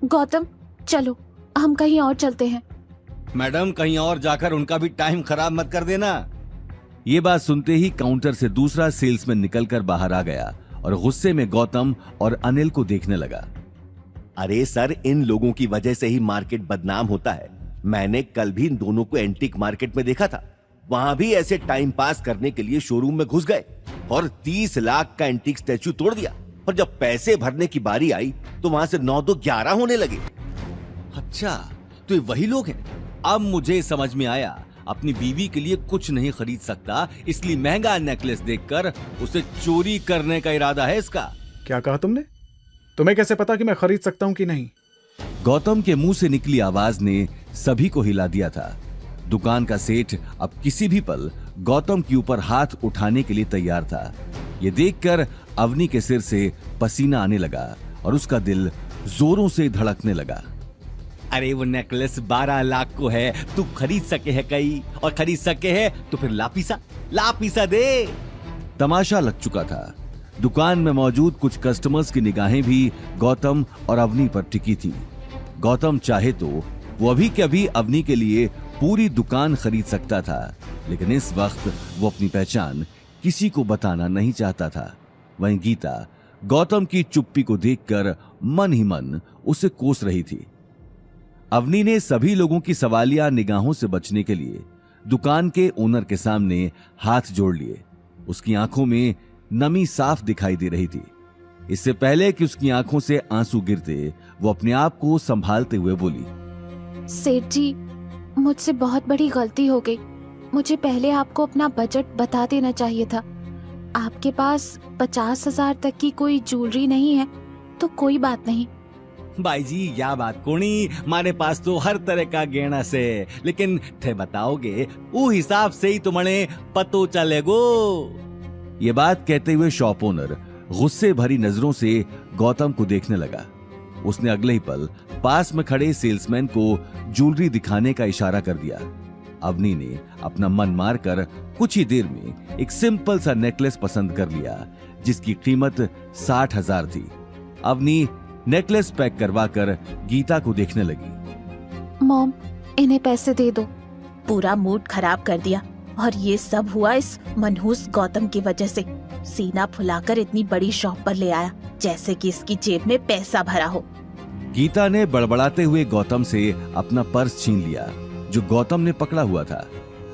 गौतम चलो, हम कहीं और चलते हैं। मैडम, कहीं और जाकर उनका भी टाइम खराब मत कर देना। ये बात सुनते ही काउंटर से दूसरा सेल्समैन निकलकर बाहर आ गया और गुस्से में गौतम और अनिल को देखने लगा। अरे सर, इन लोगों की वजह से ही मार्केट बदनाम होता है। मैंने कल भी इन दोनों को एंटीक मार्केट में देखा था। वहां भी ऐसे टाइम पास करने के लिए शोरूम में घुस गए और 30 लाख का एंटीक स्टैचू तोड़ दिया। और जब पैसे भरने की बारी आई तो वहां से 9 2 11 होने लगे। अच्छा, तो ये वही लोग हैं। अब मुझे समझ में आया। अपनी बीवी के लिए कुछ नहीं खरीद सकता, इसलिए महंगा नेकलेस देखकर उसे चोरी करने का इरादा है इसका। क्या कहा तुमने? तुम्हें कैसे पता कि मैं खरीद सकता हूं कि नहीं? गौतम के मुंह से निकली आवाज ने सभी को हिला दिया था। दुकान का सेठ अब किसी भी पल गौतम के ऊपर हाथ उठाने के लिए तैयार था। ये देखकर अवनी के सिर से पसीना आने लगा और उसका दिल जोरों से धड़कने लगा। अरे वो नेकलेस 12 लाख को है, तू खरीद सके है कई, और खरीद सके है तो फिर लापीसा दे। तमाशा लग चुका था। दुकान में मौजूद कुछ कस्टमर्स की निगाहें भी गौतम और अवनी पर टिकी थी। गौतम चाहे तो वो अभी के अभी अवनी के लिए पूरी दुकान खरीद सकता था, लेकिन इस वक्त वो अपनी पहचान किसी को बताना नहीं चाहता था। वहीं गीता गौतम की चुप्पी को देखकर मन ही मन उसे कोस रही थी। अवनी ने सभी लोगों की सवालिया निगाहों से बचने के लिए दुकान के ओनर के सामने हाथ जोड़ लिए। उसकी आंखों में नमी साफ दिखाई दे रही थी। इससे पहले कि उसकी आंखों से आंसू गिरते, वो अपने आप को संभालते हुए बोली, सेठ जी, मुझसे बहुत बड़ी गलती हो गई। मुझे पहले आपको अपना बजट बता देना चाहिए था। आपके पास 50,000 तक की कोई ज्वेलरी नहीं है तो कोई बात नहीं। भाई जी, या बात कोनी, मारे पास तो हर तरह का गहना से, लेकिन थे बताओगे वो हिसाब से ही तुम्हें पतो चलेगो। ये बात कहते हुए शॉप ओनर गुस्से भरी नजरों से गौतम को देखने लगा। उसने अगले ही पल पास में खड़े सेल्समैन को ज्वेलरी दिखाने का इशारा कर दिया। अवनी ने अपना मन मारकर कुछ ही देर में एक सिंपल सा नेकलेस पसंद कर लिया, जिसकी कीमत 60,000 थी। अवनी नेकलेस पैक करवाकर गीता को देखने लगी। मॉम, इन्हें पैसे दे दो। पूरा मूड खराब कर दिया, और ये सब हुआ इस मनहूस गौतम की वजह से। सीना फुलाकर इतनी बड़ी शॉप पर ले आया, जैसे कि इसकी जेब में पैसा भरा हो। गीता ने बड़बड़ाते हुए गौतम से अपना पर्स छीन लिया, जो गौतम ने पकड़ा हुआ था।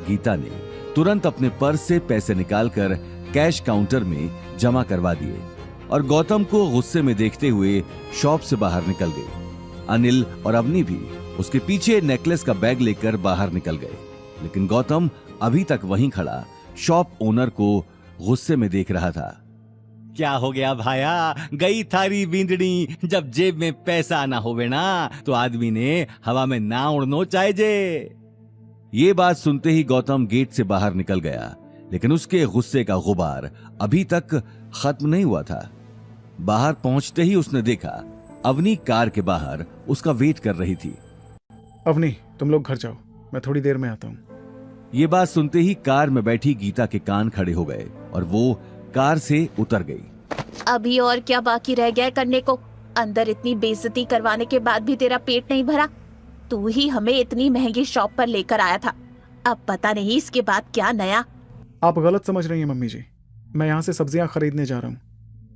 गीता ने तुरंत अपने पर्स से पैसे निकालकर कैश काउंटर में जमा करवा दिए और गौतम को गुस्से में देखते हुए शॉप से बाहर निकल गई। अनिल और अवनी भी उसके पीछे नेकलेस का बैग लेकर बाहर निकल गए, लेकिन गौतम अभी तक वहीं खड़ा शॉप ओनर को गुस्से में देख रहा था। क्या हो गया भाया, गई थारी बींदड़ी, जब जेब में पैसा ना होवे ना तो आदमी ने हवा में ना उड़नो चाहिए। ये बात सुनते ही गौतम गेट से बाहर निकल गया, लेकिन उसके गुस्से का गुबार अभी तक खत्म नहीं हुआ था। बाहर पहुंचते ही उसने देखा अवनी कार के बाहर उसका वेट कर रही थी। अवनी, तुम लोग घर जाओ, मैं थोड़ी देर में आता हूँ। ये बात सुनते ही कार में बैठी गीता के कान खड़े हो गए और वो कार से उतर गई। अभी और क्या बाकी रह गया है करने को? अंदर इतनी बेइज्जती करवाने के बाद भी तेरा पेट नहीं भरा? तू ही हमें इतनी महंगी शॉप पर लेकर आया था, अब पता नहीं इसके बाद क्या नया। आप गलत समझ रही हैं मम्मी जी। मैं यहाँ से सब्जियां खरीदने जा रहा हूँ।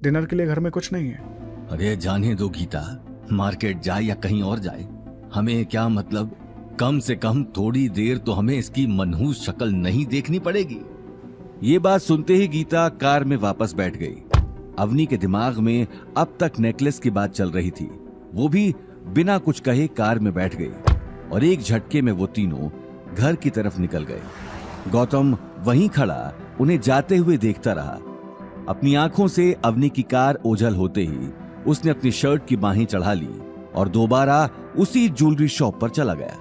डिनर के लिए घर में कुछ नहीं है। अरे जाने दो गीता, मार्केट जाए या कहीं और जाए, हमें क्या मतलब। कम से कम थोड़ी देर तो हमें इसकी मनहूस शक्ल नहीं देखनी पड़ेगी। ये बात सुनते ही गीता कार में वापस बैठ गई। अवनी के दिमाग में अब तक नेकलेस की बात चल रही थी। वो भी बिना कुछ कहे कार में बैठ गई और एक झटके में वो तीनों घर की तरफ निकल गए। गौतम वहीं खड़ा उन्हें जाते हुए देखता रहा। अपनी आंखों से अवनी की कार ओझल होते ही उसने अपनी शर्ट की बाहें चढ़ा ली और दोबारा उसी ज्वेलरी शॉप पर चला गया।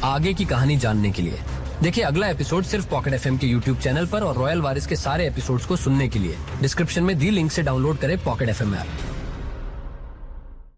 आगे की कहानी जानने के लिए देखिए अगला एपिसोड सिर्फ पॉकेट एफएम के यूट्यूब चैनल पर और रॉयल वारिस के सारे एपिसोड्स को सुनने के लिए डिस्क्रिप्शन में दी लिंक से डाउनलोड करें पॉकेट एफएम ऐप।